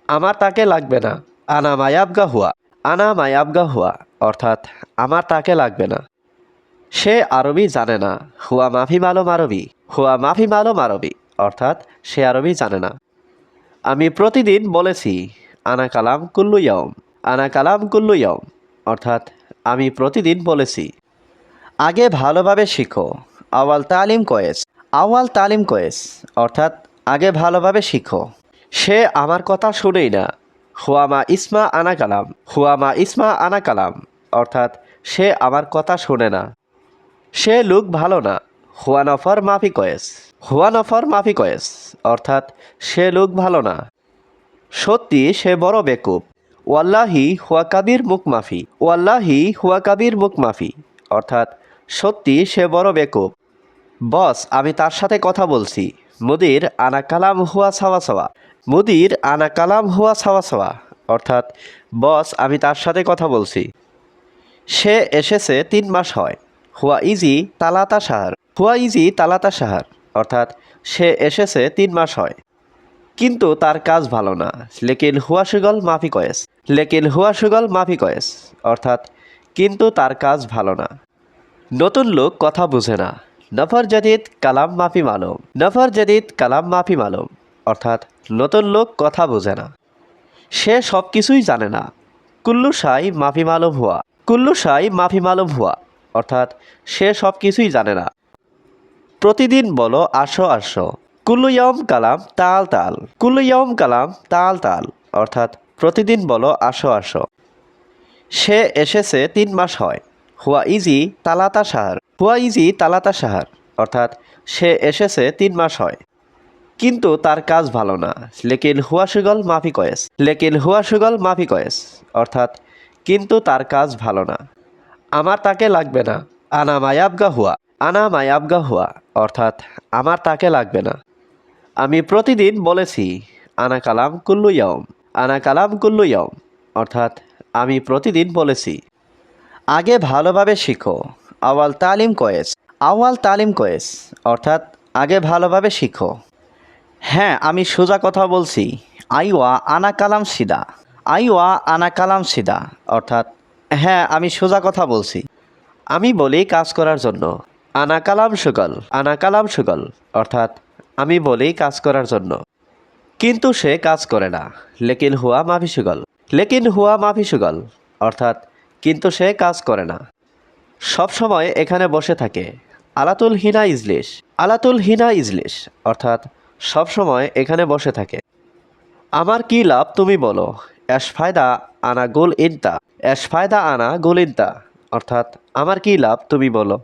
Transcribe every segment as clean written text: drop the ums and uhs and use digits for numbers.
আমার তাকে লাগবে না। আনা মায়াবগা হুয়া। আনা মায়াবগা হুয়া অর্থাৎ আমার তাকে লাগবে না। সে আরবি জানে না। হুয়া মাফি মালুম আরবি। হুয়া মাফি মালুম আরবি অর্থাৎ সে আরবি জানে না। আমি প্রতিদিন বলেছি আনা কালাম কুল্লু ইয়ম। আনা কালাম কুল্লু ইয়ম অর্থাৎ আমি প্রতিদিন বলেছি। আগে ভালোভাবে শিখো। আওয়াল তালিম কয়েস। আওয়াল তালিম কয়েস অর্থাৎ আগে ভালোভাবে শিখো। সে আমার কথা শুনেই না। হুয়ামা ইসমা আনা কালাম। হুয়ামা ইসমা আনা কালাম অর্থাৎ সে আমার কথা শোনে না। সে লোক ভালো না। হুয়া নফর মাফি কয়েস। হুয়া নফর মাফি কয়েস অর্থাৎ সে লোক ভালো না। সত্যি সে বড় বেকুব। ওয়াল্লাহি হুয়া কাবির মুখ মাফি। ওয়াল্লাহি হুয়া কাবির মুখ মাফি অর্থাৎ সত্যি সে বড় বেকুব। বস আমি তার সাথে কথা বলছি। মুদির আনা কালাম হুয়া সাওয়া সাওয়া। মুদির আনা কালাম হুয়া সাওয়া সাওয়া অর্থাৎ বস আমি তার সাথে কথা বলছি। সে এসেছে 3 মাস হয়। হুয়া ইজি তালাতা সাহার। হুয়া ইজি তালাতা সাহার অর্থাৎ সে এসেছে 3 মাস হয়। কিন্তু তার কাজ ভালো না। লেকিন হুয়া সুগল মাফি কয়েস। লেকিন হুয়া সুগল মাফি কয়েস অর্থাৎ কিন্তু তার কাজ ভালো না। নতুন লোক কথা বুঝে না। নফর জাদিদ কালাম মাফি মালুম। নফর জাদিদ কালাম মাফি মালুম অর্থাৎ নতুন লোক কথা বোঝে না। সে সব কিছুই জানে না। কুল্লু শাই মাফি মালুম হুয়া। কুল্লু শাই মাফি মালুম হুয়া অর্থাৎ সে সব কিছুই জানে না। প্রতিদিন বলো আসো আসো। কুল্লু ইয়ম কালাম তাল তাল। কুল্লু ইয়ম কালাম তাল তাল অর্থাৎ প্রতিদিন বলো আসো আসো। সে এসেছে 3 মাস হয়। হুয়া ইজি তালাতা সাহার। হুয়া ইজি তালাতা সাহার অর্থাৎ সে এসেছে 3 মাস হয়। কিন্তু তার কাজ ভালো না। লেকিন হুয়া সুগল মাফি কয়েস। লেকিন হুয়া সুগল মাফি কয়েস অর্থাৎ কিন্তু তার কাজ ভালো না। আমার তাকে লাগবে না। আনা মায়াবগা হুয়া। আনা মায়াবগা হুয়া অর্থাৎ আমার তাকে লাগবে না। আমি প্রতিদিন বলেছি আনা কালাম কুল্লু ইয়ম। আনা কালাম কুল্লু ইয়ম অর্থাৎ আমি প্রতিদিন বলেছি। আগে ভালোভাবে শিখো। আওয়াল তালিম কয়েস। আওয়াল তালিম কয়েস অর্থাৎ আগে ভালোভাবে শিখো। হ্যাঁ আমি সোজা কথা বলছি। আইওয়া আনা কালাম সিদা। আইওয়া আনা কালাম সিদা অর্থাৎ হ্যাঁ আমি সোজা কথা বলছি। আমি বলি কাজ করার জন্য। আনা কালাম সুগল। আনা কালাম সুগল অর্থাৎ আমি বলি কাজ করার জন্য। কিন্তু সে কাজ করে না। লেকিন হুয়া মাফি সুগল। লেকিন হুয়া মাফি সুগল অর্থাৎ কিন্তু সে কাজ করে না। সব সময় এখানে বসে থাকে। আলাতুল হিনা ইজলিশ। আলাতুল হিনা ইজলিশ অর্থাৎ সব সময় এখানে বসে থাকে। আমার কি লাভ তুমি বলো। এস ফায়দা আনা গোল ইনতা। এস ফায়দা আনা গোল ইনতা অর্থাৎ আমার কি লাভ তুমি বলো।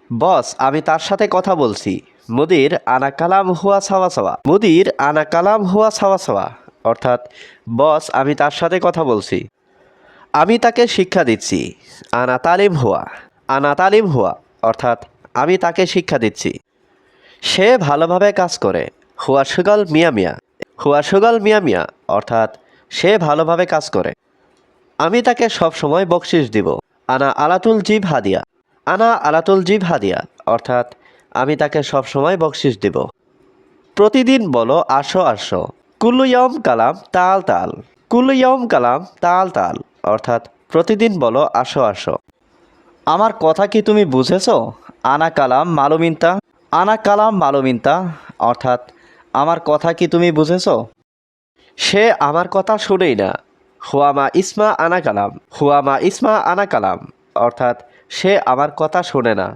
বস আমি তার সাথে কথা বলছি। মুদির আনা কালাম হুয়া সাওয়া সাওয়া। মুদির আনা কালাম হুয়া সাওয়া সাওয়া অর্থাৎ বস আমি তার সাথে কথা বলছি। আমি তাকে শিক্ষা দিচ্ছি। আনা তালিম হুয়া। আনা তালিম হুয়া অর্থাৎ আমি তাকে শিক্ষা দিচ্ছি। সে ভালোভাবে কাজ করে। হুয়া সুগল মিয়া মিয়া। হুয়া সুগল মিয়া মিয়া অর্থাৎ সে ভালোভাবে কাজ করে। আমি তাকে সব সময় বকশিস দিব। আনা আলাতুল জিব হাদিয়া। আনা আলাতুল জিব হাদিয়া অর্থাৎ আমি তাকে সব সময় বকশিস দিব। প্রতিদিন বলো আসো আসো। কুল্লু ইয়ম কালাম তাল তাল। কুল্লু ইয়ম কালাম তাল তাল অর্থাৎ প্রতিদিন বলো আসো আসো। আমার কথা কি তুমি বুঝেছো? আনা কালাম মালুমিনতা। আনা কালাম মালুমিনতা অর্থাৎ আমার কথা কি তুমি বুঝেছো? সে আমার কথা শুনেই না। হুয়ামা ইসমা আনা কালাম। হুয়ামা ইসমা আনা কালাম অর্থাৎ সে আমার কথা শোনে না।